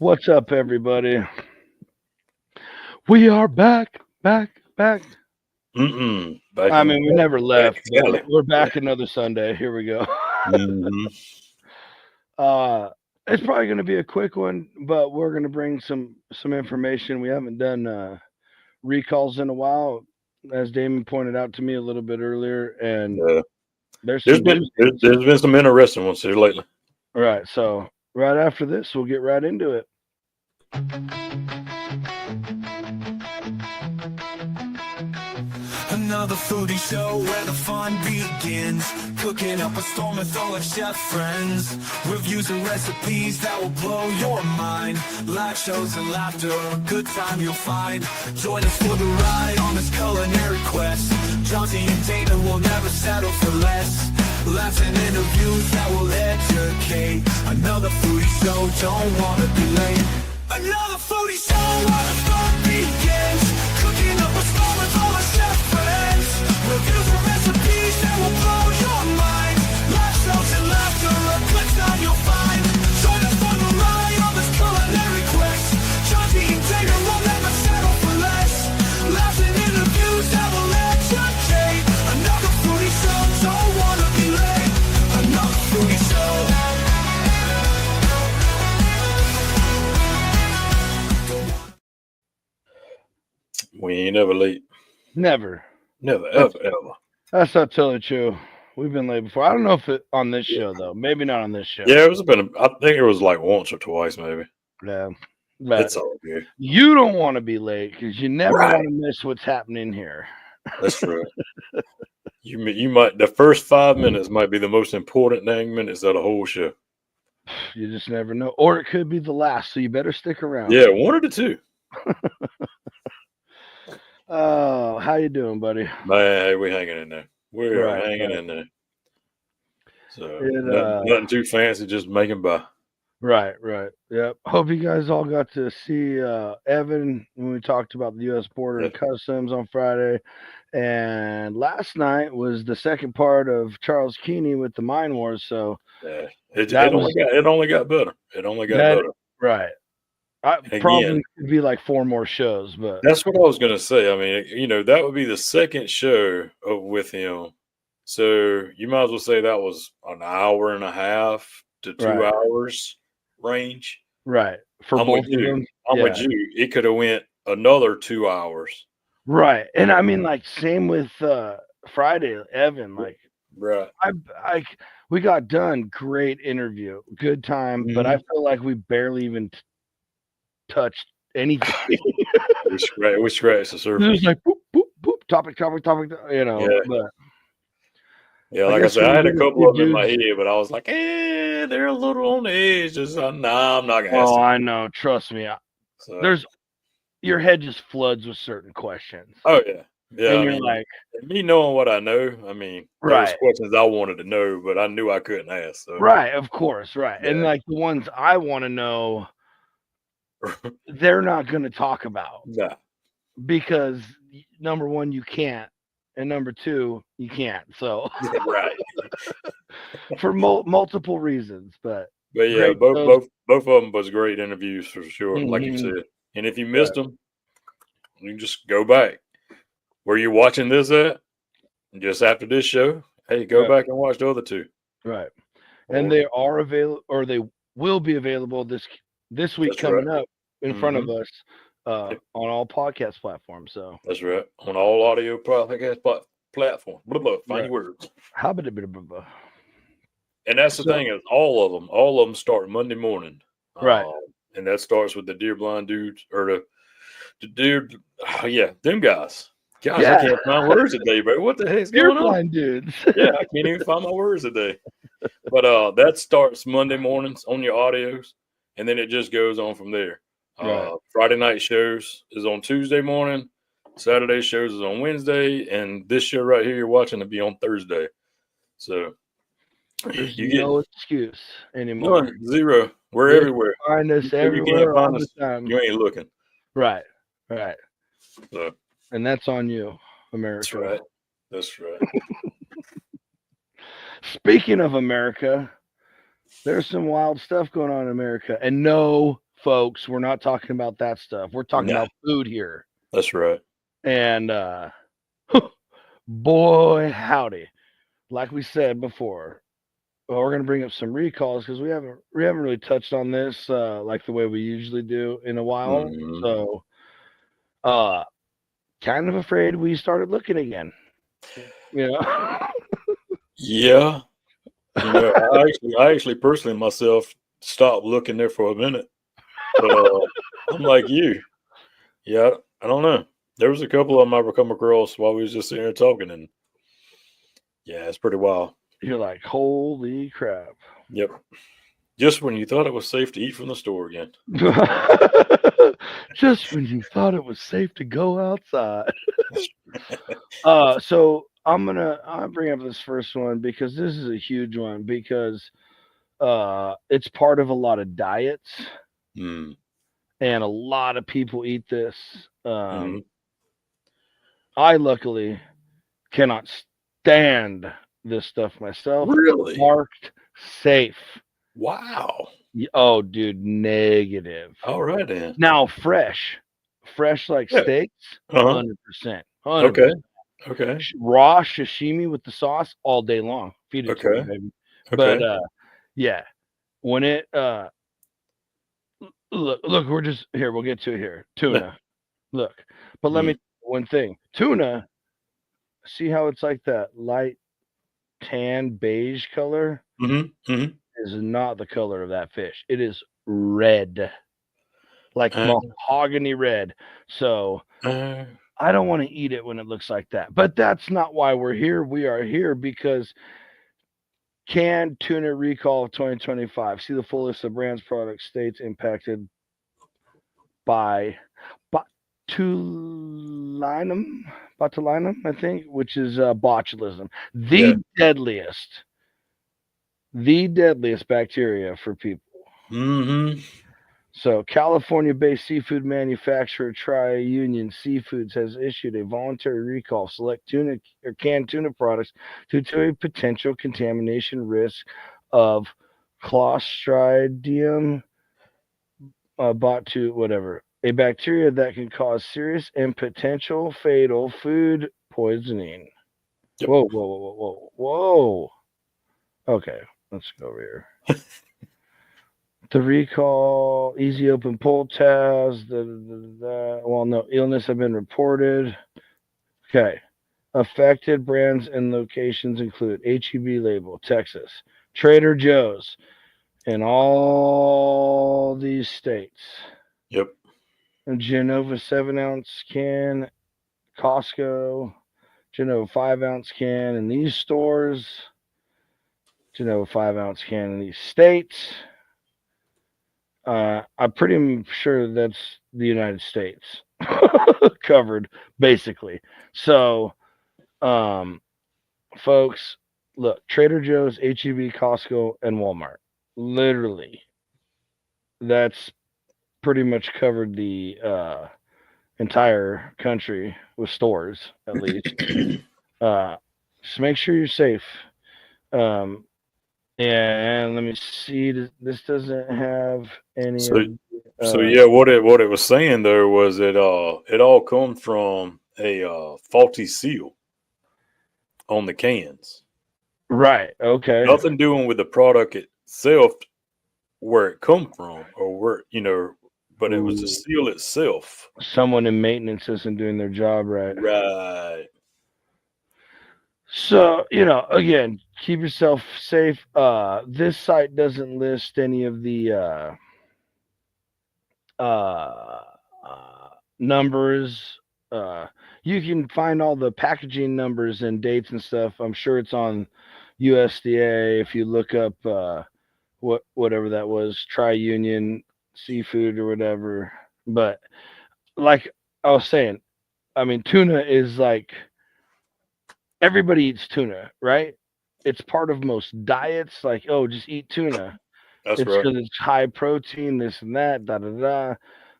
What's up, everybody? We are back. Back I in mean, we never back left, in but Cali. we're back another Sunday. Here we go. hmm Uh, it's probably going to be a quick one, but we're going to bring some information. We haven't done recalls in a while, as Damon pointed out to me a little bit earlier, and Yeah. there's There's some been juice. there's been some interesting ones here lately. Right. So right after this, we'll get right into it. Another foodie show where the fun begins. Cooking up a storm with all our chef friends. Reviews and recipes that will blow your mind. Live shows and laughter, a good time you'll find. Join us for the ride on this culinary quest. Johnsy and Damon will never settle for less. Laughs and interviews that will educate. Another foodie show, don't wanna be late. Another foodie show where the fun begins. Cooking up a storm with all our chef friends. Reviews and recipes that will blow your mind. Live shows and laughter, a good time you'll find. Join us for the ride on this culinary quest. Johnsy and Damon will never settle for less. Laughs and interviews that will educate. Another foodie show, don't wanna be late. Another foodie show. We ain't never late. Never. Never, ever. That's not totally true. We've been late before. I don't know if it on this show though. Maybe not on this show. Yeah, I think it was like once or twice, maybe. Yeah. But It's all good. you don't want to be late because you never Right. want to miss what's happening here. That's true. You might the first 5 minutes might be the most important dang minutes of the whole show. You just never know. Or it could be the last, so you better stick around. Yeah, one of the two. Oh, how you doing, buddy? Man, hey, we're hanging in there. We're Right, hanging right. in there. So It, nothing too fancy, just making by. Right. Yep. Hope you guys all got to see Evan when we talked about the U.S. Border and Customs on Friday. And last night was the second part of Charles Keeney with the Mine Wars. So Yeah, it That only got better. It only got That- better. right. Again. Probably could be like 4 more shows, but That's what I was gonna say. I mean, that would be the second show with him. So you might as well say that was an hour and a half to 2 Right. hours range. right. For I'm both with of you. them. I'm yeah. with you. It could have went another 2 hours. Right. And I mean, like, same with Friday, Evan. Like, Right. we got done. Great interview. Good time. But I feel like we barely even touched anything. We scratched the It surface. was like boop, boop, boop, topic, you know. Yeah. But Yeah, I like I guess said, I when had a you couple of them in my dudes- head, but I was like, they're a little on the edge. Just nah, I'm not gonna ask oh, them. I know. Trust me. So, Your head just floods with certain questions. oh yeah. Yeah, and I you're mean, like, me knowing what I know, I mean, there was Right. questions I wanted to know, but I knew I couldn't ask. So. right, of course, right. And Yeah. like the ones I want to know, they're not going to talk about Nah. because number one, you can't. And number two, you can't. So Right. for multiple reasons, but yeah, great both of them was great interviews for sure, like you Mhm. said. And if you missed them, you can just go back. Where you watching this at? Just after this show, hey, go Right. back and watch the other two. right. And they are available, or they will be available this week That's coming right. up in front of Mhm. us on all podcast platforms. So That's right. On all audio podcast platforms. Blah, blah, find Right. your words. how about a bit of And that's the So- thing is all of them start Monday morning. Right. And that starts with the Deer Blind dudes or the deer. Yeah, them guys. Gosh, Yeah. I can't find words today, bro. What the heck's You're going on? blind dudes. Yeah, I can't even find my words today. But that starts Monday mornings on your audios, and then it just goes on from there. Right. Friday night shows is on Tuesday morning. Saturday shows is on Wednesday, and this show right here you're watching to be on Thursday. So There's you get no excuse anymore. none, zero. We're You everywhere. Find us You can't everywhere find all the us. time. You ain't looking. Right. So And that's on you, America. that's right. That's right. Speaking of America, there's some wild stuff going on in America, and no folks. We're not talking about that stuff. We're talking Nah, about food here. that's right. And boy, howdy. Like we said before, well, we're gonna bring up some recalls because we haven't really touched on this like the way we usually do in a while. Mhm. So kind of afraid we started looking again. You know? Yeah. I actually personally myself stopped looking there for a minute, but I'm like you. Yeah, I don't know. There was a couple of them I come across while we was just sitting here talking, and yeah, it's pretty wild. You're like, holy crap. Yep. Just when you thought it was safe to eat from the store again. Just when you thought it was safe to go outside. So I'll bring up this first one because this is a huge one because it's part of a lot of diets Mm. and a lot of people eat this. Hmm. I luckily cannot stand this stuff myself. Really? Marked safe. Wow. Oh, dude, negative. All right then. Now fresh like Yeah. steaks, Uh-huh. 100%, Okay. 100%. Okay. Raw sashimi with the sauce all day long. Feed it to me, Okay. baby. Okay. But yeah, when it look, we're just here. We'll get to it here. Tuna. Look, but let me Mm. one thing. Tuna. See how it's like that light tan beige color Mhm. Mhm. is not the color of that fish. It is red, like Uh, mahogany red. So uh, I don't want to eat it when it looks like that. But that's not why we're here. We are here because canned tuna recall of 2025. See the full list of brands, products, states impacted by botulinum, I think, which is botulism, yeah. the deadliest bacteria for people. Mm-hmm. So, California-based seafood manufacturer Tri-Union Seafoods has issued a voluntary recall of select tuna or canned tuna products due to a potential contamination risk of Clostridium whatever, a bacteria that can cause serious and potential fatal food poisoning. Yep. Whoa, whoa, whoa, whoa, whoa, whoa. Okay, let's go over here. The recall, easy open pull test. Well, no illness have been reported. Okay. Affected brands and locations include HEB label, Texas, Trader Joe's in all these states. Yep. A Genova 7-ounce can, Costco, Genova 5-ounce can in these stores, Genova 5-ounce can in these states. I'm pretty sure that's the United States covered, basically. So, folks, look, Trader Joe's, HEB, Costco, and Walmart. Literally, that's pretty much covered the entire country with stores, at least. Just make sure you're safe. And let me see. This doesn't have any So, of. yeah, what it was saying there was it all come from a faulty seal on the cans. Right. Okay. Nothing doing with the product itself, where it come from or where but it was the Ooh, seal itself. someone in maintenance isn't doing their job right. Right. So, again, keep yourself safe. This site doesn't list any of the uh, numbers. You can find all the packaging numbers and dates and stuff. I'm sure it's on USDA if you look up whatever that was, Tri-Union Seafood or whatever. But like I was saying, I mean, tuna is like everybody eats tuna, right? It's part of most diets. Like, oh, just eat tuna. That's It's right. because it's high protein, this and that, da da da.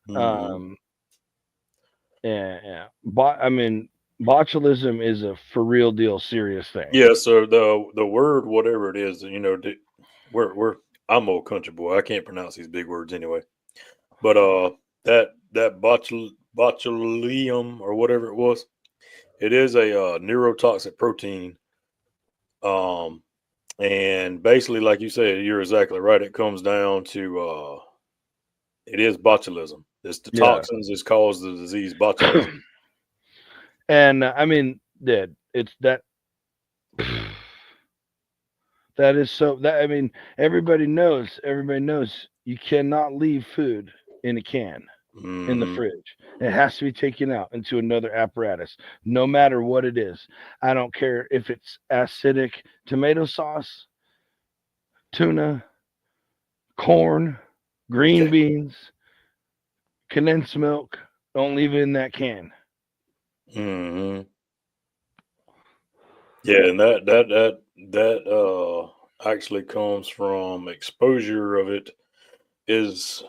Mhm. Yeah. I mean, botulism is a for real deal serious thing. Yeah. So the word whatever it is, we're I'm old country boy. I can't pronounce these big words anyway. But that botulinum or whatever it was, it is a neurotoxic protein. And basically, like you said, you're exactly right. It comes down to it is botulism. It's the toxins that cause the disease botulism. And I mean, it's that. That is so. That I mean, everybody knows. Everybody knows you cannot leave food in a can in the fridge. It has to be taken out into another apparatus, no matter what it is. I don't care if it's acidic tomato sauce, tuna, corn, green beans, condensed milk. Don't leave it in that can. Mm-hmm. Yeah, and that actually comes from exposure of it is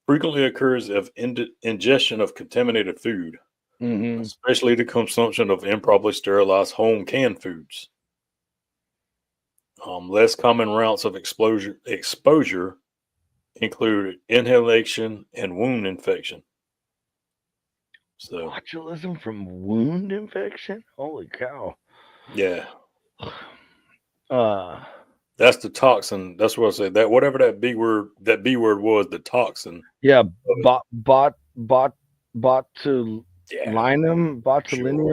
frequently occurs of ingestion of contaminated food, especially the consumption of improperly sterilized home canned foods. Less common routes of exposure include inhalation and wound infection. So botulism from wound infection? Holy cow. Yeah. That's the toxin. That's what I said. That whatever that B word was, the toxin. Yeah, botulinum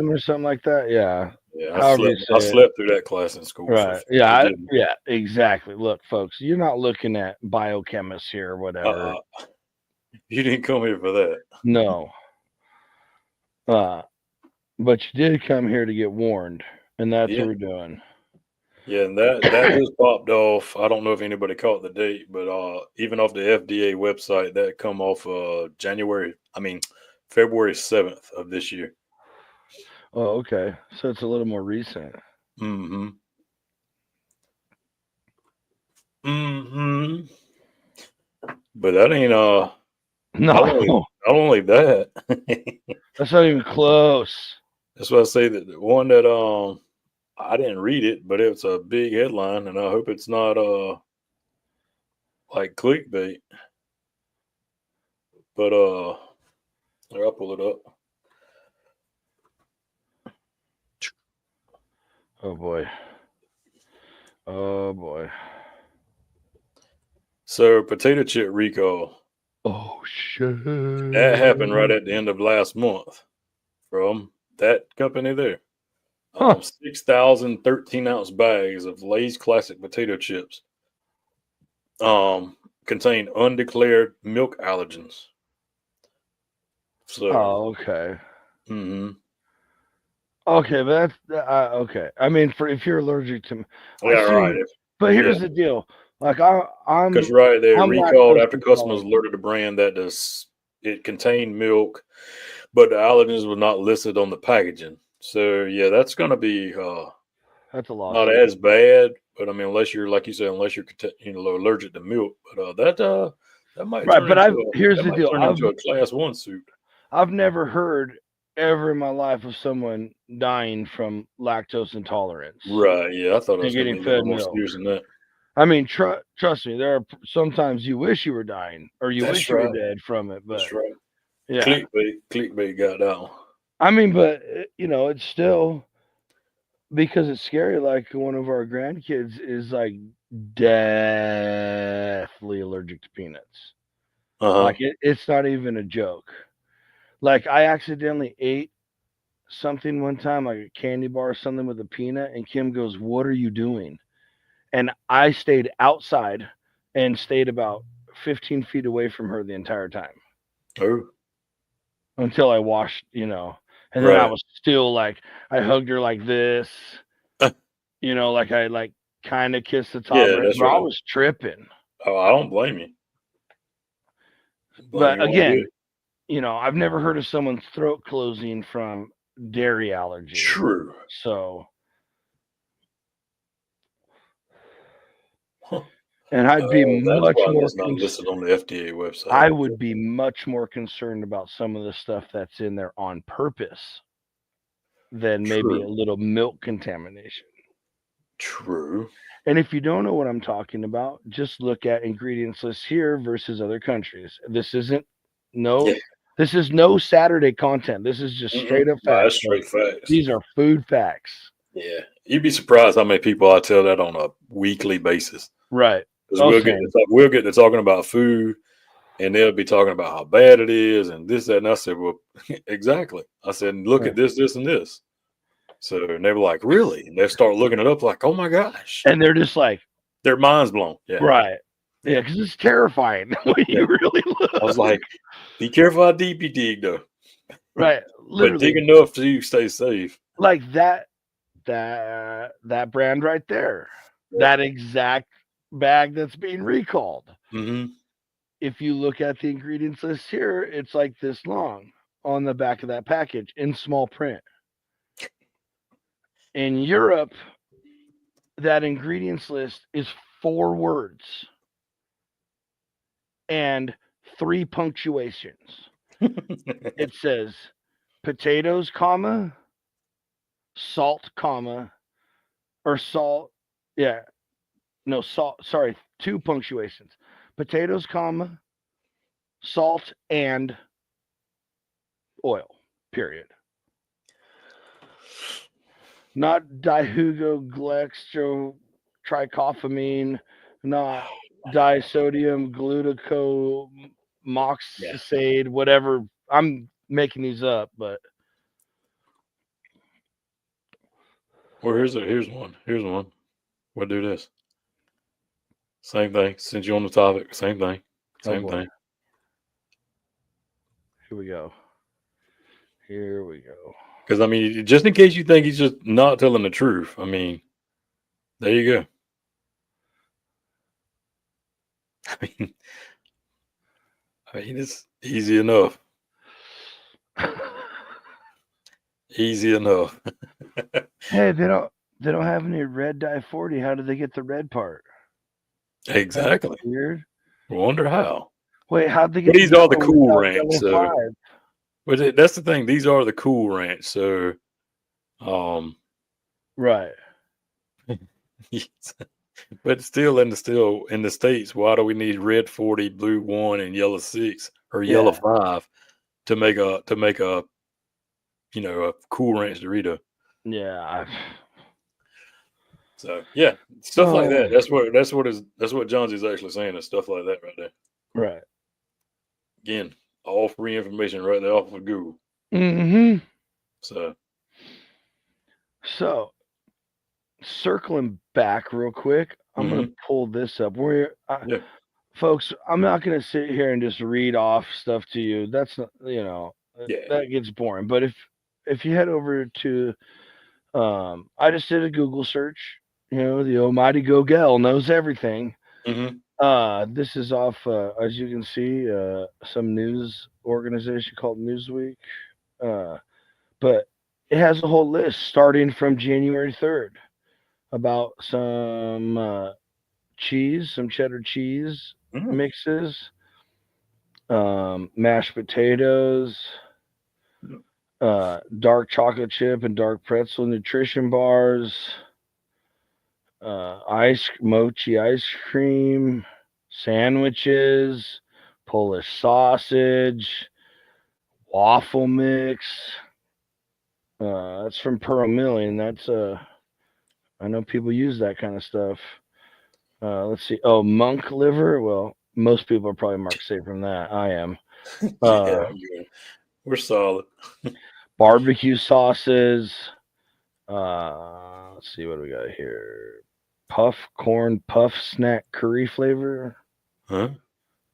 or something like that. Yeah. Yeah, I slept through that class in school. Right. Yeah. Yeah. Exactly. Look, folks, you're not looking at biochemists here or whatever. You didn't come here for that. No. But you did come here to get warned, and that's what we're doing. Yeah, and that just popped off. I don't know if anybody caught the date, but even off the FDA website, that come off February 7th of this year. Oh, okay. So it's a little more recent. Mm-hmm. But that ain't no. Not only that. That's not even close. That's why I say that the one that I didn't read it, but it's a big headline, and I hope it's not like clickbait. But I'll pull it up. Oh boy. Oh boy. So potato chip recall. Oh shit. That happened right at the end of last month from that company there. 6,000 13-ounce bags of Lay's classic potato chips contain undeclared milk allergens. So, okay. Mm-hmm. Okay, but that's okay. I mean, if you're allergic to, right. But here's the deal: like I'm because they recalled after customers alerted the brand that it contained milk, but the allergens were not listed on the packaging. So yeah, that's going to be that's a lot. Not as bad, but I mean, unless you're like you said, unless you're allergic to milk, but that might right. But here's the deal: turn into a class 1 suit. I've never heard ever in my life of someone dying from lactose intolerance. Right? Yeah, I thought I was getting fed milk. Than that. I mean, trust me, there are sometimes you wish you were dying or you wish you were dead from it. But that's right. Yeah, clickbait got that one. I mean, but it's still because it's scary. Like one of our grandkids is like deathly allergic to peanuts. Like it's not even a joke. Like I accidentally ate something one time, like a candy bar or something with a peanut, and Kim goes, "What are you doing?" And I stayed outside and stayed about 15 feet away from her the entire time. Oh. Until I washed, and then I was still like, I hugged her like this, like I kind of kissed the top of her. But I was tripping. Oh, I don't blame you. But again, I've never heard of someone's throat closing from dairy allergy. True. So. And I'd be much more not listed on the FDA website. I would be much more concerned about some of the stuff that's in there on purpose than maybe a little milk contamination. True. And if you don't know what I'm talking about, just look at ingredients lists here versus other countries. This isn't No, Yeah. this is no Saturday content. This is just straight up No, facts. that's straight facts. These are food facts. Yeah, you'd be surprised how many people I tell that on a weekly basis. Right. Because we'll get to talking about food, and they'll be talking about how bad it is, and this, that, and I said, well, exactly. I said, look at this, this, and this. So and they were like, really? And they start looking it up, like, oh my gosh, And they're just like, their minds blown. Yeah, right. Yeah, because it's terrifying when you really look. I was like, be careful how deep you dig, though. Right, But literally, dig enough so you stay safe. like that brand right there, that exact bag that's being recalled. Mm-hmm. If you look at the ingredients list here, it's like this long on the back of that package in small print. In Europe, that ingredients list is 4 words and 3 punctuations. It says potatoes, comma, salt, comma, or salt. Yeah, no, salt. Sorry, 2 punctuations. Potatoes, comma, salt, and oil. Period. Not dihydroglextrotricophamine, not disodium glucomoxide, whatever. I'm making these up, but Well, here's one. We'll do this. Same thing. Since you're on the topic, same thing. Same thing. Here we go. Because I mean, just in case you think he's just not telling the truth, I mean, there you go. I mean, it's easy enough. Easy enough. Hey, they don't have any red dye 40. How did they get the red part? Exactly. That's weird. I wonder how. Wait, how'd they get? But these are the Cool Ranch, so. 5? But that's the thing. These are the Cool Ranch, so. Right. But still in the States, why do we need red 40, blue 1, and yellow 6 or yellow 5 to make a a Cool Ranch Dorito? Yeah. So yeah, stuff like that. That's what Johnsy is actually saying, is stuff like that right there. Right. Again, all free information right there off of Google. Mm-hmm. So circling back real quick, I'm gonna pull this up. Folks, I'm not gonna sit here and just read off stuff to you. That's not, that gets boring. But if you head over to, I just did a Google search. The almighty Gogel knows everything. This is off, as you can see, some news organization called Newsweek. But it has a whole list starting from January 3rd about some cheese, some cheddar cheese mixes, mashed potatoes, dark chocolate chip and dark pretzel nutrition bars, mochi ice cream, sandwiches, Polish sausage, waffle mix. That's from Pearl Million. That's I know people use that kind of stuff. Let's see. Oh, monk liver. Well, most people are probably marked safe from that. I am. Yeah, we're solid. Barbecue sauces. Let's see what we got here. Puff corn puff snack curry flavor. Huh?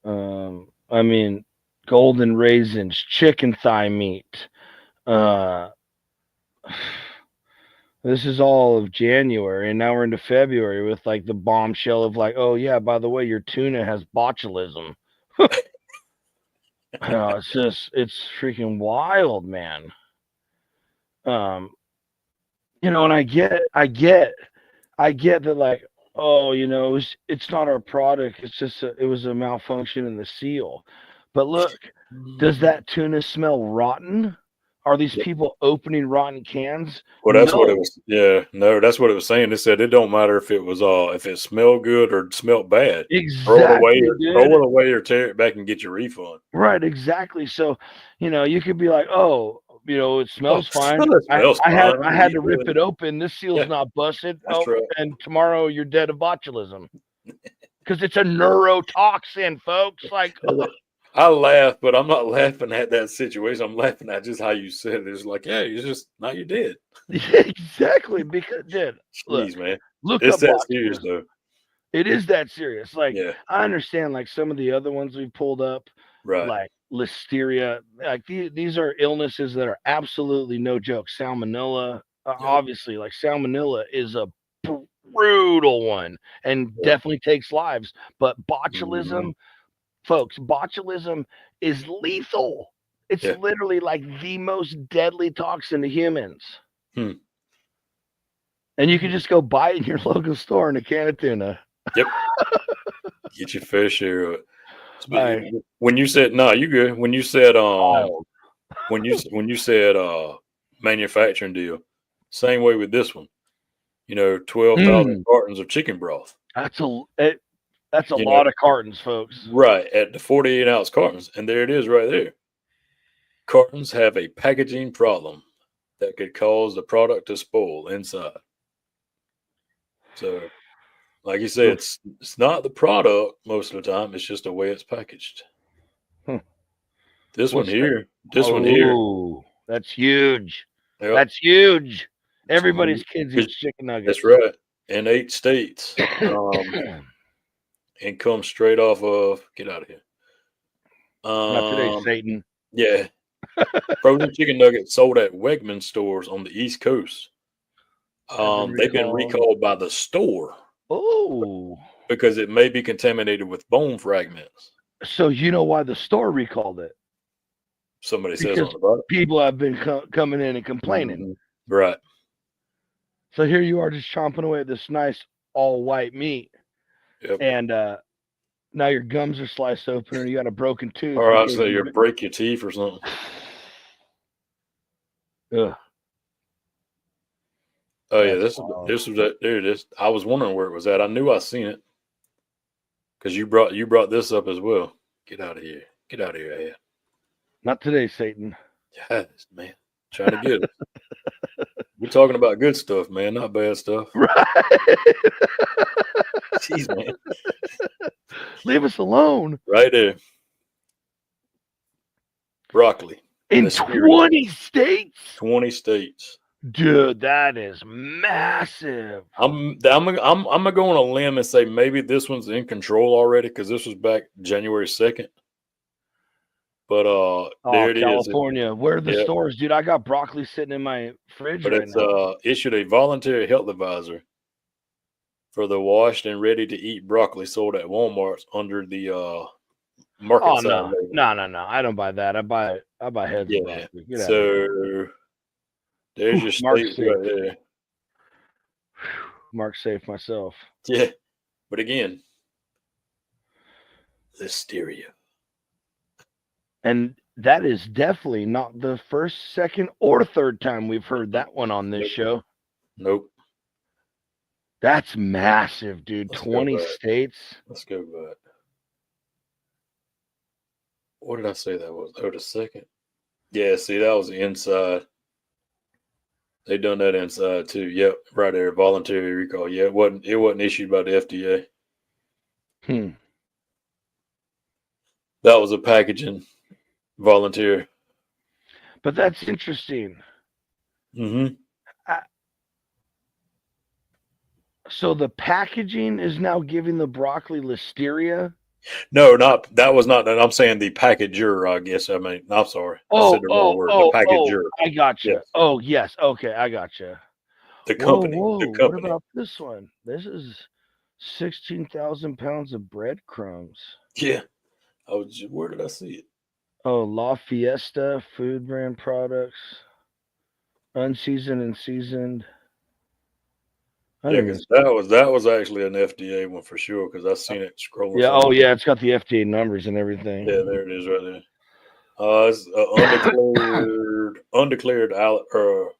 I mean, golden raisins, chicken thigh meat. This is all of January, and now we're into February with like the bombshell of like, oh yeah, by the way, your tuna has botulism. It's freaking wild, man. And I get that, like, oh, it's not our product. It's just it was a malfunction in the seal. But look, does that tuna smell rotten? Are these people opening rotten cans? Well, that's what it No. was. Yeah, no, that's what it was saying. It said it don't matter if it smelled good or smelled bad. Throw it away, Exactly, or tear it back and get your refund. right, exactly. So, you could be like, oh, it smells fine. It smells I had fine. I had to rip it open. This seal's Yeah, not busted. that's right. And tomorrow you're dead of botulism. Because it's a neurotoxin, folks. Like, I laugh, but I'm not laughing at that situation. I'm laughing at just how you said it. It's like, yeah, you're just now you're dead. exactly. Because, dude, Jeez, man, look it's up that serious botulism. though. It is that serious. Like, Yeah, I understand, like, some of the other ones we've pulled up, right. like listeria. Like, these are illnesses that are absolutely no joke. Salmonella, obviously, like, salmonella is a brutal one and definitely takes lives. But botulism, folks, botulism is lethal. It's literally like the most deadly toxin to humans. Hmm. And you can just go buy it in your local store in a can of tuna. Yep. Get your fair share of it. When you said you good. When you said when you said manufacturing deal, same way with this one. 12,000 cartons of chicken broth. That's a lot of cartons, folks. Right, at the 48-ounce cartons, and there it is right there. Cartons have a packaging problem that could cause the product to spoil inside. So, like you said, it's not the product most of the time. It's just the way it's packaged. This one here. That's huge. Yep. That's huge. Everybody's kids eat chicken nuggets. That's right. In 8 states. And comes straight off of, get out of here. Not today, Satan. Yeah. Frozen chicken nuggets sold at Wegmans stores on the East Coast. They've been recalled by the store. Oh. Because it may be contaminated with bone fragments. So you know why the store recalled it? Somebody says something about it. People have been coming in and complaining. Mm-hmm. Right. So here you are just chomping away at this nice all white meat. Yep. And now your gums are sliced open and you got a broken tooth. Or I'll say you break your teeth or something. Ugh. Oh yeah, this was that. There it is. I was wondering where it was at. I knew I seen it because you brought this up as well. Get out of here! Get out of here! Not today, Satan. Yes, man. Trying to get it. We're talking about good stuff, man, not bad stuff. Right. Jeez, man. Leave us alone. Right there. Broccoli. In 20 states? 20 states. Dude, that is massive. I'm gonna go on a limb and say maybe this one's in control already because this was back January 2nd. But there it California. is. Where are the stores, dude? I got broccoli sitting in my fridge but it's issued a voluntary health advisor for the washed and ready to eat broccoli sold at Walmart under the market side. No. I don't buy that. I buy heads of broccoli. So there's your state right there. Mark safe myself. Yeah. But again, listeria. And that is definitely not the first, second, or third time we've heard that one on this show. Nope. That's massive, dude. 20 states. Let's go back. What did I say that was? Oh, the second? Yeah, see, that was the inside. They done that inside too. Yep, right there. Voluntary recall. Yeah, it wasn't issued by the FDA. That was a packaging volunteer. But that's interesting. Mm-hmm. So the packaging is now giving the broccoli listeria? No, that was not. I'm saying the packager, I guess. I mean, I'm sorry. I said the wrong word. The packager. I got you. Yes. Oh, yes. Okay, I got you. The company. Whoa. The company. What about this one? This is 16,000 pounds of breadcrumbs. Yeah. Where did I see it? Oh, La Fiesta food brand products. Unseasoned and seasoned. Yeah, because that was actually an FDA one for sure. Because I seen it scrolling. Yeah. Oh, yeah. It's got the FDA numbers and everything. Yeah, there it is, right there. It's undeclared undeclared no,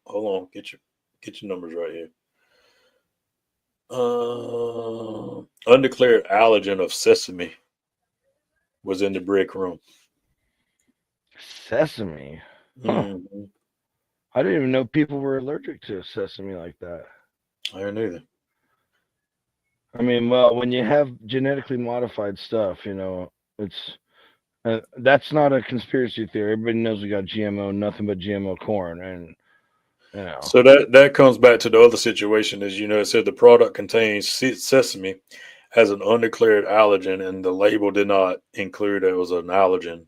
hold on, get your numbers right here. Undeclared allergen of sesame was in the breadcrumb. Sesame. Huh. Mm-hmm. I didn't even know people were allergic to sesame like that. I didn't either. I mean, well, when you have genetically modified stuff, it's that's not a conspiracy theory. Everybody knows we got GMO, nothing but GMO corn, and So that comes back to the other situation. Is it said the product contains sesame as an undeclared allergen, and the label did not include it was an allergen.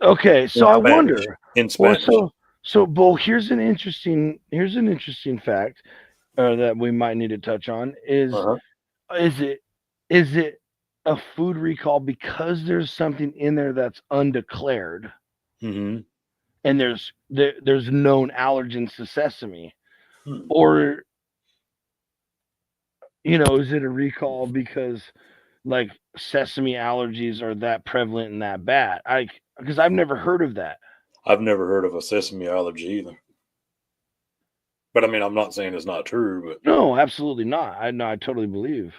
Okay, so I wonder. In Spanish. Well, here's an interesting fact that we might need to touch on is it a food recall because there's something in there that's undeclared, mm-hmm. and there's known allergens to sesame, or is it a recall because like sesame allergies are that prevalent and that bad? Because I've never heard of that. I've never heard of a sesame allergy either. But I mean, I'm not saying it's not true, but no, absolutely not. I totally believe.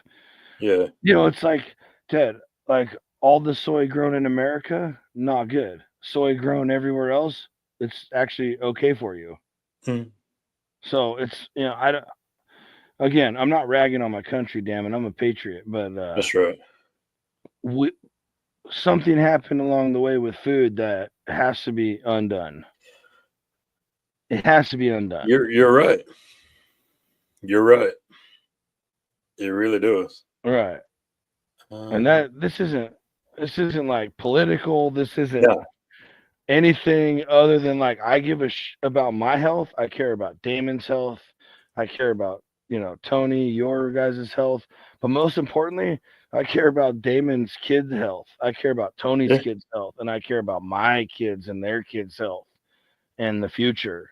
Yeah. It's like, Ted, like all the soy grown in America, not good. Soy grown everywhere else, it's actually okay for you. So it's, I don't. Again, I'm not ragging on my country, damn it. I'm a patriot, but that's right. Something happened along the way with food that has to be undone. It has to be undone. You're right. You're right. It really does. Right. And this isn't like political. This isn't anything other than like I give about my health. I care about Damon's health. I care about Tony, your guys' health. But most importantly, I care about Damon's kids' health. I care about Tony's kids' health, and I care about my kids and their kids' health and the future.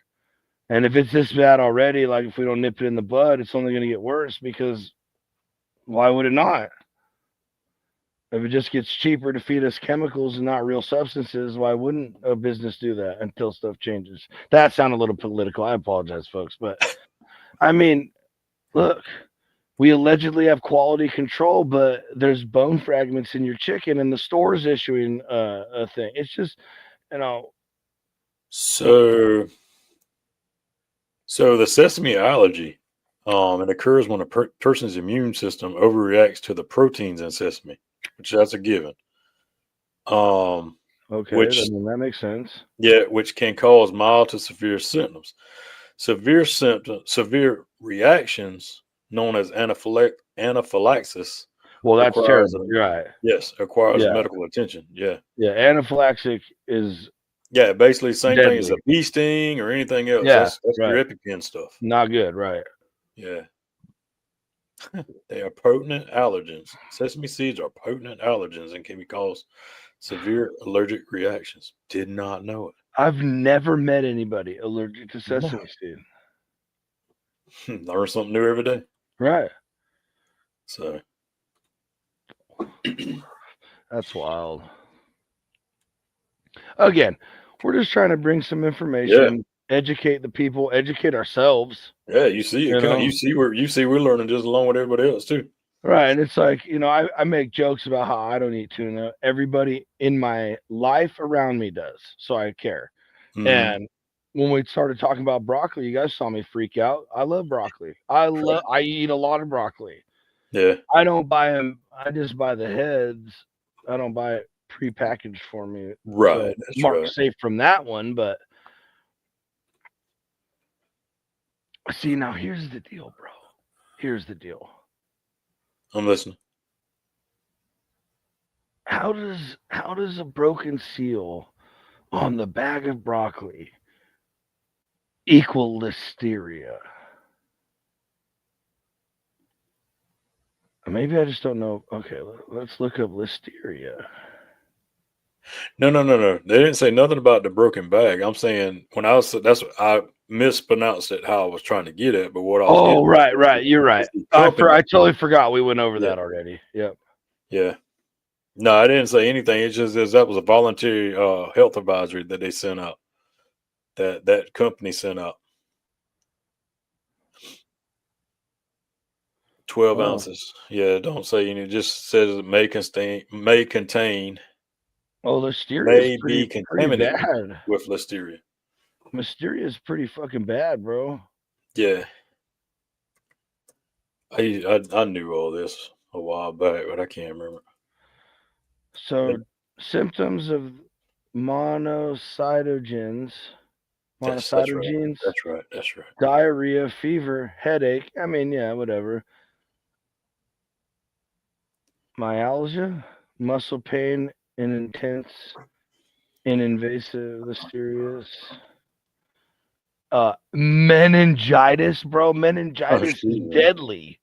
And if it's this bad already, like if we don't nip it in the bud, it's only going to get worse because why would it not? If it just gets cheaper to feed us chemicals and not real substances, why wouldn't a business do that until stuff changes? That sounded a little political. I apologize, folks. But I mean, look, we allegedly have quality control, but there's bone fragments in your chicken and the store's issuing a thing. It's just, So the sesame allergy, it occurs when a person's immune system overreacts to the proteins in sesame, which that's a given. Okay, that makes sense. Yeah, which can cause mild to severe symptoms. Severe reactions known as anaphylaxis. Well, that's terrible. Right. Yes, requires medical attention. Yeah. Yeah, anaphylaxis is. Yeah, basically the same thing as a bee sting or anything else. Yeah, that's your EpiPen stuff. Not good, right? Yeah. They are potent allergens. Sesame seeds are potent allergens and can cause severe allergic reactions. Did not know it. I've never met anybody allergic to sesame seed. Learn something new every day. Right. So that's wild. Again, we're just trying to bring some information, educate the people, educate ourselves. Yeah, you see it. You see we're learning just along with everybody else too. Right. And it's like, I make jokes about how I don't eat tuna. Everybody in my life around me does. So I care. Mm-hmm. And when we started talking about broccoli, you guys saw me freak out. I love broccoli. I eat a lot of broccoli. Yeah. I don't buy them. I just buy the heads. I don't buy it prepackaged for me. Right. So Mark safe from that one. But see, now here's the deal, bro. Here's the deal. I'm listening. How does a broken seal on the bag of broccoli equal listeria? Maybe I just don't know. Okay, let's look up listeria. No. They didn't say nothing about the broken bag. I'm saying I mispronounced it how I was trying to get at, but what I was right. You're right. I totally forgot we went over that already. Yep. Yeah. No, I didn't say anything. It's just that was a voluntary health advisory that they sent out. that company sent out. 12 ounces. Yeah, don't say any. It just says it may contain, Oh, listeria is may pretty be contaminated bad. with listeria. Listeria is pretty fucking bad, bro. Yeah. I knew all this a while back, but I can't remember. So, symptoms of monocytogenes, That's right. monocytogenes, That's right. That's right. diarrhea, fever, headache. I mean, yeah, whatever. Myalgia, muscle pain, and intense and invasive listerias. Meningitis, bro. Meningitis is deadly,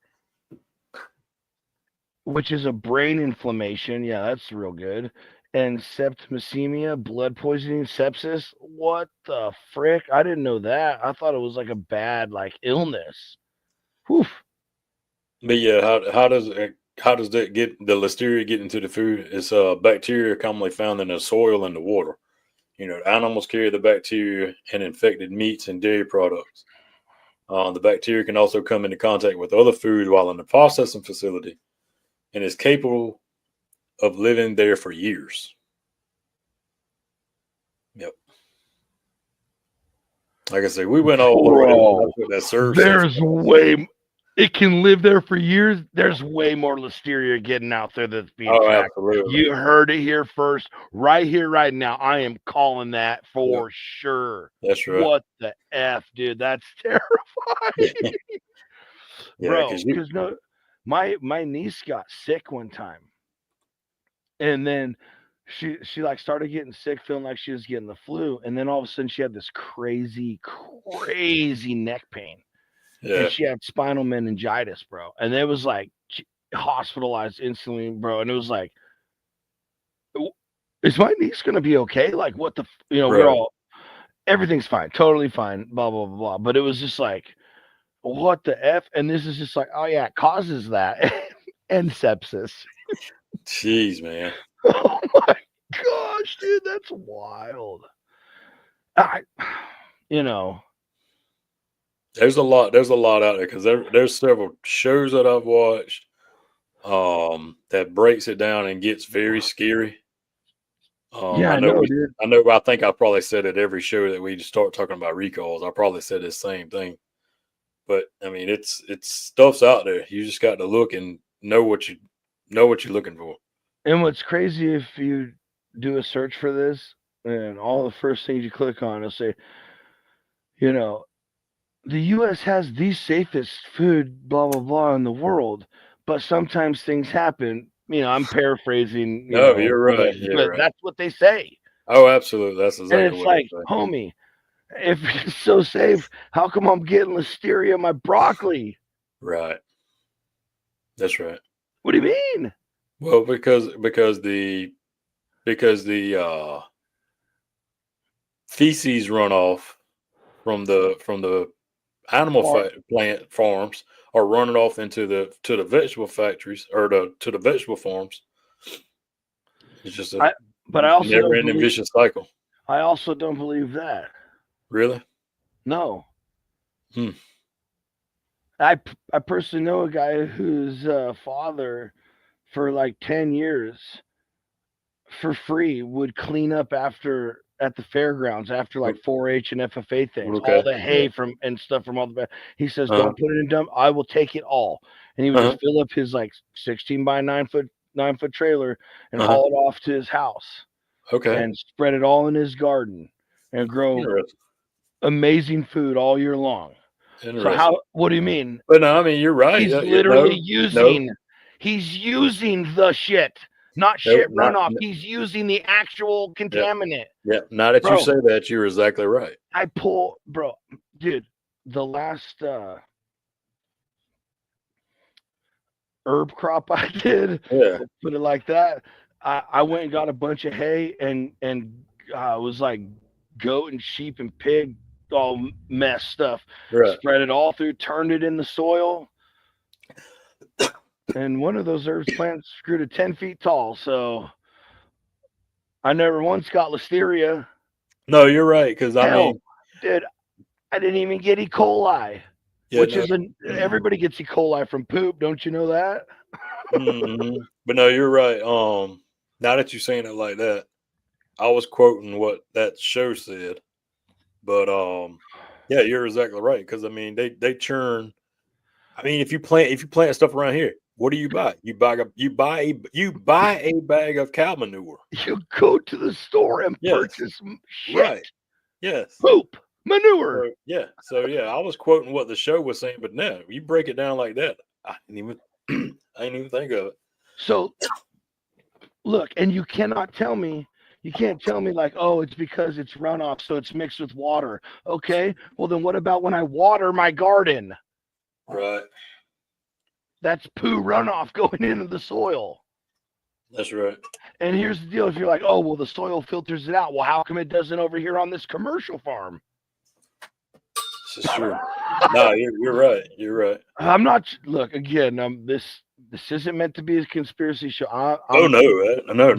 which is a brain inflammation. Yeah, that's real good. And septicemia, blood poisoning, sepsis. What the frick? I didn't know that. I thought it was like a bad illness. Whew. But yeah, how does that get the listeria get into the food? It's bacteria commonly found in the soil and the water. Animals carry the bacteria in infected meats and dairy products. The bacteria can also come into contact with other food while in the processing facility, and is capable of living there for years. Yep. Like I say, we went all the way up with that surge. It can live there for years. There's way more listeria getting out there that's being tracked. Absolutely. You heard it here first, right here, right now. I am calling that for sure. That's right. What the F, dude? That's terrifying. Bro, because my niece got sick one time. And then she started getting sick, feeling like she was getting the flu. And then all of a sudden she had this crazy neck pain. Yeah. And she had spinal meningitis, bro. And it was hospitalized instantly, bro. And it was like, is my niece gonna be okay? Like, what the, we're all, everything's fine, totally fine, blah blah blah blah. But it was just like, what the F? And this is just like, oh yeah, it causes that and sepsis. Jeez, man. Oh my gosh, dude, that's wild. There's a lot out there because there's several shows that I've watched that breaks it down and gets very scary. I know, dude. I think I probably said it every show that we start talking about recalls. I probably said the same thing. But I mean, it's stuff's out there. You just got to look and know what you're looking for. And what's crazy, if you do a search for this, and all the first things you click on, it'll say, the U.S. has the safest food, blah, blah, blah, in the world. But sometimes things happen. I'm paraphrasing. You're right. But that's what they say. Oh, absolutely. That's exactly and it's like, homie, if it's so safe, how come I'm getting listeria in my broccoli? Right. That's right. What do you mean? Well, because the feces runoff from the animal plant farms are running off into the vegetable factories or to the vegetable farms. It's just a never-ending vicious cycle. I also don't believe that. Really? No. I personally know a guy whose father, for like 10 years, for free, would clean up at the fairgrounds after like 4-H and FFA things, all the hay and stuff from all the. He says, "Don't put it in dump. I will take it all." And he would just fill up his 16 by 9 foot trailer and haul it off to his house. And spread it all in his garden and grow amazing food all year long. So what do you mean? But no, I mean, you're right. He's literally he's using the shit. Not shit runoff. He's using the actual contaminant. Yeah. Now that you say that, you're exactly right. Dude, the last herb crop I did, put it like that, I went and got a bunch of hay and it was like goat and sheep and pig, all mess stuff. Right. Spread it all through, turned it in the soil. And one of those herbs plants grew to 10 feet tall. So I never once got listeria. No, you're right. Because I mean, Dude, I didn't even get E. coli, Yeah, which no. is everybody gets E. coli from poop. Don't you know that? But no, you're right. Now that you're saying it like that, I was quoting what that show said. But yeah, you're exactly right. Because I mean, they churn. I mean, if you plant stuff around here, what do you buy? You buy a bag of cow manure. You go to the store and Yes. purchase shit, Right. Yes. poop, manure. So yeah, I was quoting what the show was saying, but no, you break it down like that. I didn't even think of it. So look, and you can't tell me like, oh, it's because it's runoff, so it's mixed with water. Okay, well then what about when I water my garden? Right. That's poo runoff going into the soil. That's right. And here's the deal: if you're like, oh, well, the soil filters it out. Well, how come it doesn't over here on this commercial farm? This is true. No, you're right. You're right. I'm not. Look again. This isn't meant to be a conspiracy show. Oh no, no.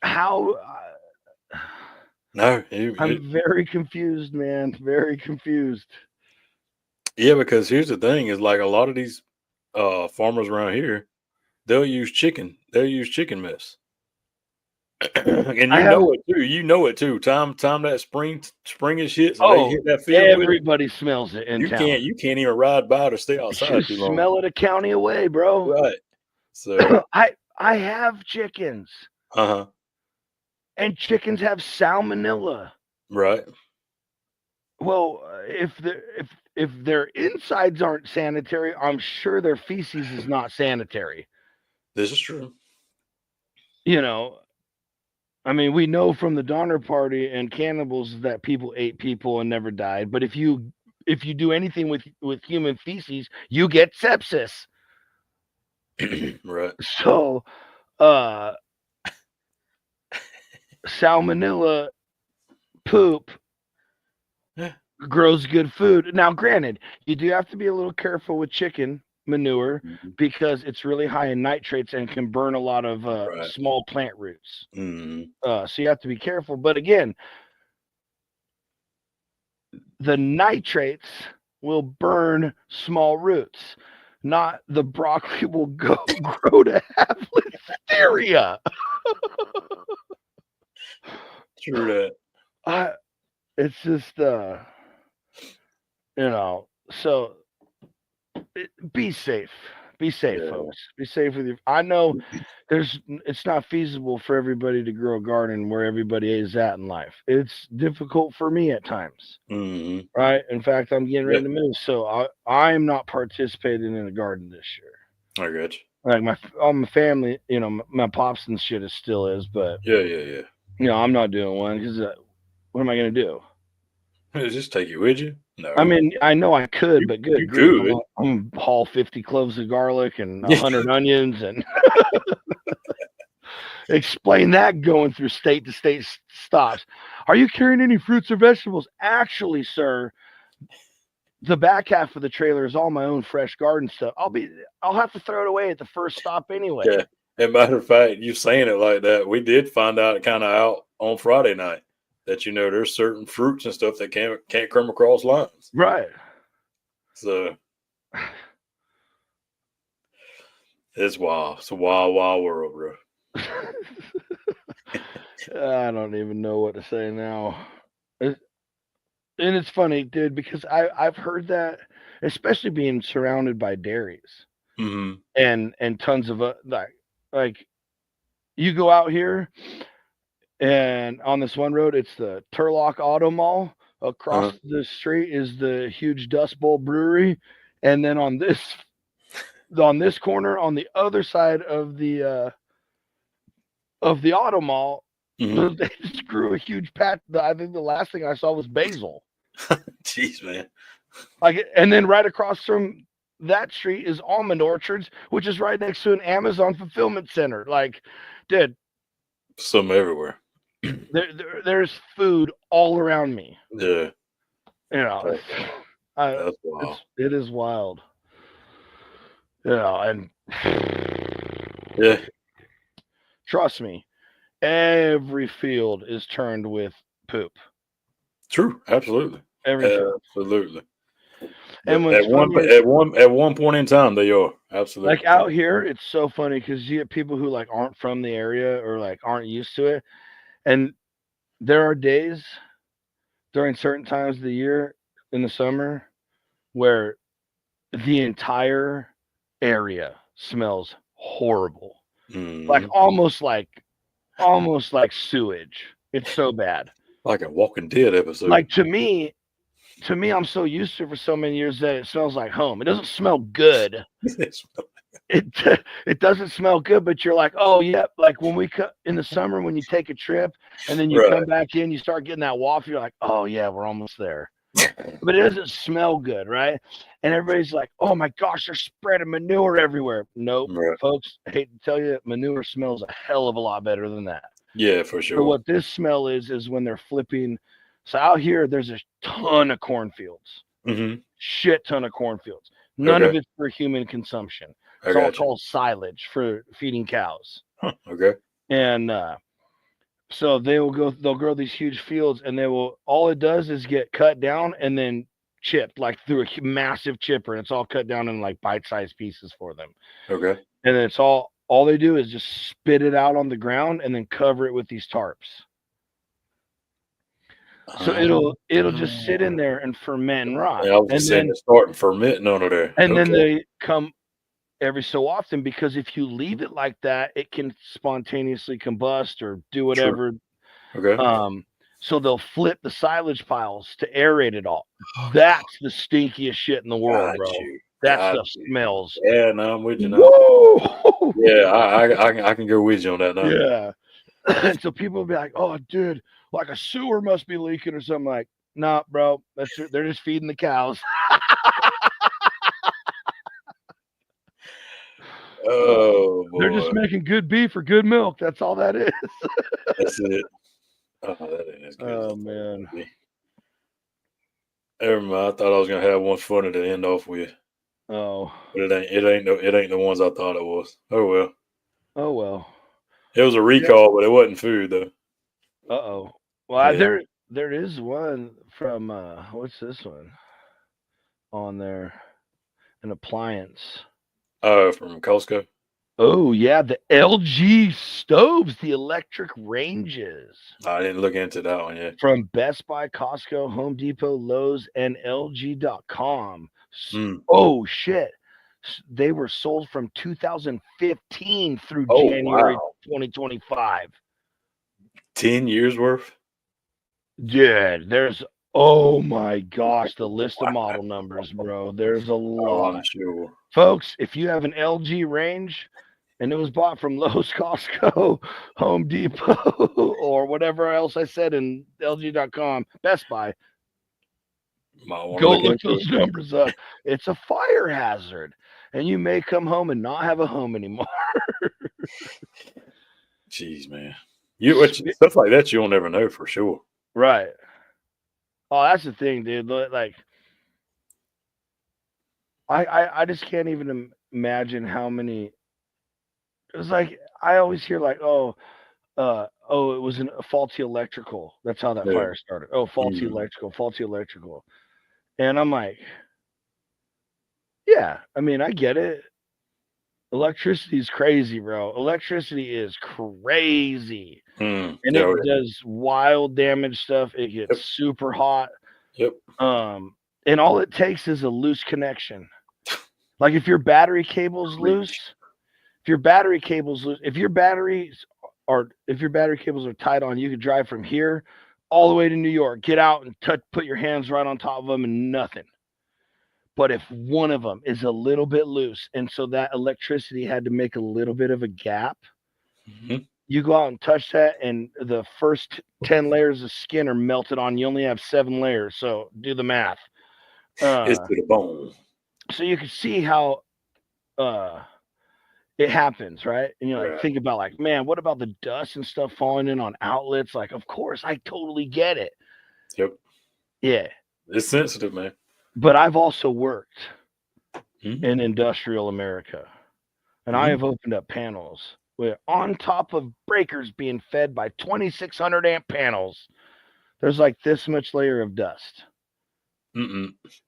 How? No, I'm very confused, man. Very confused. Yeah, because here's the thing: is like a lot of these farmers around here, they'll use chicken. They'll use chicken mess, and you know it too. Time that spring is hit. So they hit that field. Everybody smells it in town. You can't even ride by it or stay outside too long. Smell it a county away, bro. Right. So I have chickens. And chickens have salmonella. Right. Well, if their insides aren't sanitary, I'm sure their feces is not sanitary. This is true. You know, I mean, we know from the Donner Party and cannibals that people ate people and never died. But if you do anything with human feces, you get sepsis. Right. So, salmonella poop grows good food. Now, granted, you do have to be a little careful with chicken manure because it's really high in nitrates and can burn a lot of small plant roots. So you have to be careful. But again, the nitrates will burn small roots. Not the broccoli will grow to have listeria. True that. It's just so be safe. Be safe, folks. Be safe with you. I know it's not feasible for everybody to grow a garden where everybody is at in life. It's difficult for me at times. Right? In fact, I'm getting ready to move, so I'm not participating in a garden this year. I got you. Like all my family, my pops and shit still is, but yeah. I'm not doing one because what am I going to do? Just take it with you? No. I mean, I know I could, but good grief, I'm going to haul 50 cloves of garlic and 100 onions and explain that going through state to state stops. Are you carrying any fruits or vegetables? Actually, sir, the back half of the trailer is all my own fresh garden stuff. I'll have to throw it away at the first stop anyway. Yeah. As a matter of fact, you saying it like that, we did find out kind of out on Friday night that there's certain fruits and stuff that can't come across lines. Right. So it's wild. It's a wild, wild world, bro. I don't even know what to say now. And it's funny, dude, because I've heard that, especially being surrounded by dairies and tons of like you go out here and on this one road, it's the Turlock Auto Mall. Across the street is the huge Dust Bowl Brewery, and then on this corner, on the other side of the auto mall, they just grew a huge patch. I think the last thing I saw was basil. Jeez, man. And then right across from that street is Almond Orchards, which is right next to an Amazon fulfillment center. Dude, some everywhere. There's food all around me. Yeah. That's wild. It is wild. And trust me, every field is turned with poop. True. Absolutely. Everything. Absolutely. And But what's funny is, at one point in time, they are absolutely like out here, it's so funny because you get people who like aren't from the area or like aren't used to it, and there are days during certain times of the year in the summer where the entire area smells horrible, like almost like sewage. It's so bad. like a Walking Dead episode. Like to me, I'm so used to it for so many years that it smells like home. It doesn't smell good. It it doesn't smell good, but you're like, oh yeah, like when we in the summer when you take a trip and then you come back in, you start getting that waft. You're like, oh yeah, we're almost there. But it doesn't smell good, right? And everybody's like, oh my gosh, they're spreading manure everywhere. Nope, folks, I hate to tell you, manure smells a hell of a lot better than that. Yeah, for sure. So what this smell is when they're flipping. So out here, there's a ton of cornfields, shit ton of cornfields. None of it's for human consumption. It's all called silage for feeding cows. Okay. And so they'll grow these huge fields, and all it does is get cut down and then chipped like through a massive chipper, and it's all cut down in like bite-sized pieces for them. Okay. And then it's all they do is just spit it out on the ground and then cover it with these tarps. So it'll just sit in there and ferment and rot. Yeah, I was saying it's starting fermenting under there. And then they come every so often, because if you leave it like that, it can spontaneously combust or do whatever. Sure. Okay. So they'll flip the silage piles to aerate it all. That's the stinkiest shit in the world, bro. That stuff smells. Yeah, no, I'm with you now. Whoa! Yeah, I can go with you on that now. Yeah. And so people will be like, oh, dude, like a sewer must be leaking or something. Like, nah, bro, they're just feeding the cows. Oh, boy. They're just making good beef or good milk. That's all that is. That's it. Oh, that ain't as good. Oh, man. Never mind. I thought I was gonna have one funny to end off with. Oh. But it ain't the ones I thought it was. Oh well. Oh well. It was a recall, but it wasn't food though. Uh-oh. Well, yeah. There is one from what's this one on there? An appliance. Oh, from Costco. Oh yeah, the LG stoves, the electric ranges. I didn't look into that one yet. From Best Buy, Costco, Home Depot, Lowe's, and LG.com. Oh shit. They were sold from 2015 through January 2025. 10 years worth? Yeah, there's, oh my gosh, the list of model numbers, bro. There's a lot. I'm sure. Folks, if you have an LG range and it was bought from Lowe's, Costco, Home Depot, or whatever else I said in LG.com, Best Buy, go look those numbers up. It's a fire hazard, and you may come home and not have a home anymore. Jeez, man. Stuff like that, you'll never know for sure. Right. Oh, that's the thing, dude. Like, I just can't even imagine how many. It's like I always hear like, it was a faulty electrical. That's how that fire started. Oh, faulty electrical. And I'm like, yeah, I mean, I get it. Electricity is crazy, bro. Electricity is crazy. And it does wild damage stuff. It gets super hot. Yep. And all it takes is a loose connection. Like if your battery cable's loose, if your battery cables are tied on, you could drive from here all the way to New York, get out and put your hands right on top of them and nothing. But if one of them is a little bit loose, and so that electricity had to make a little bit of a gap, you go out and touch that, and the first 10 layers of skin are melted on. You only have 7 layers, so do the math. It's to the bone. So you can see how it happens, right? And you like think about like, man, what about the dust and stuff falling in on outlets? Like, of course, I totally get it. Yep. Yeah. It's sensitive, man. But I've also worked in industrial America, and I have opened up panels where on top of breakers being fed by 2,600 amp panels, there's like this much layer of dust.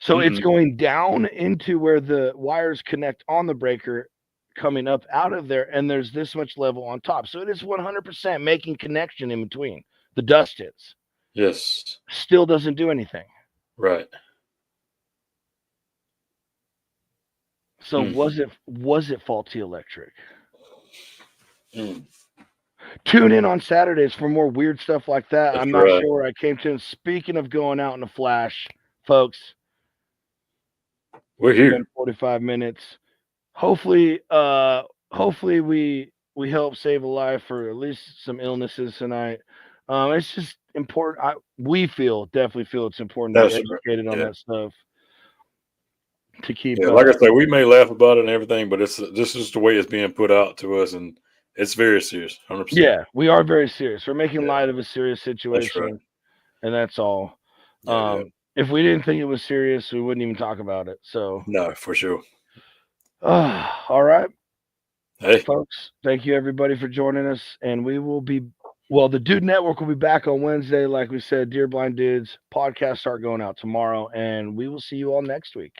So it's going down into where the wires connect on the breaker, coming up out of there, and there's this much level on top. So it is 100% making connection in between. The dust is. Yes. Still doesn't do anything. Right. So was it faulty electric? Tune in on Saturdays for more weird stuff like that. That's I'm not right. sure where I came to. And speaking of going out in a flash, folks, We're it's here. been 45 minutes. Hopefully we help save a life or at least some illnesses tonight. It's just important. We definitely feel it's important to be educated on that stuff. To keep, like I say, we may laugh about it and everything, but this is the way it's being put out to us, and it's very serious. 100%. Yeah, we are very serious. We're making light of a serious situation, That's right. And that's all. Yeah. If we didn't think it was serious, we wouldn't even talk about it. So no, for sure. All right. Hey, folks, thank you everybody for joining us, and we will be. Well, the Dude Network will be back on Wednesday, like we said. Dear Blind Dudes, podcasts start going out tomorrow, and we will see you all next week.